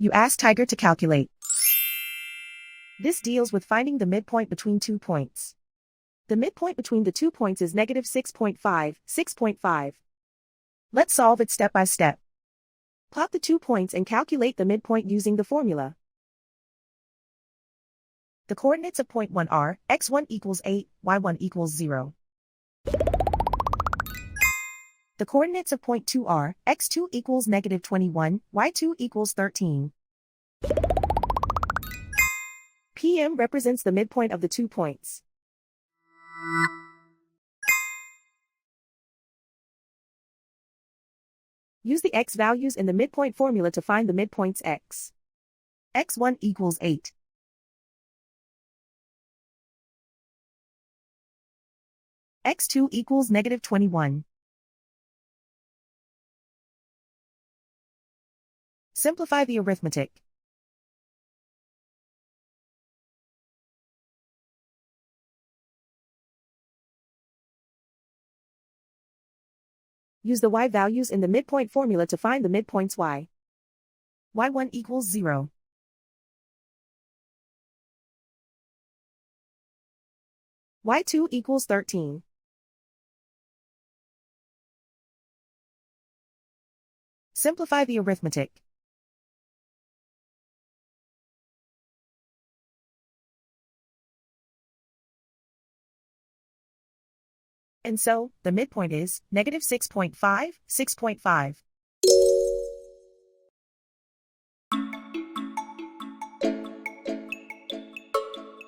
You ask Tiger to calculate. This deals with finding the midpoint between 2 points. The midpoint between the 2 points is negative 6.5, 6.5. Let's solve it step by step. Plot the 2 points and calculate the midpoint using the formula. The coordinates of point 1 are x1 equals 8, y1 equals 0. The coordinates of point 2 are x2 equals negative 21, y2 equals 13. PM represents the midpoint of the 2 points. Use the x values in the midpoint formula to find the midpoints x. x1 equals 8. x2 equals negative 21. Simplify the arithmetic. Use the y values in the midpoint formula to find the midpoints y. y1 equals 0. y2 equals 13. Simplify the arithmetic. And so, the midpoint is negative 6.5, 6.5.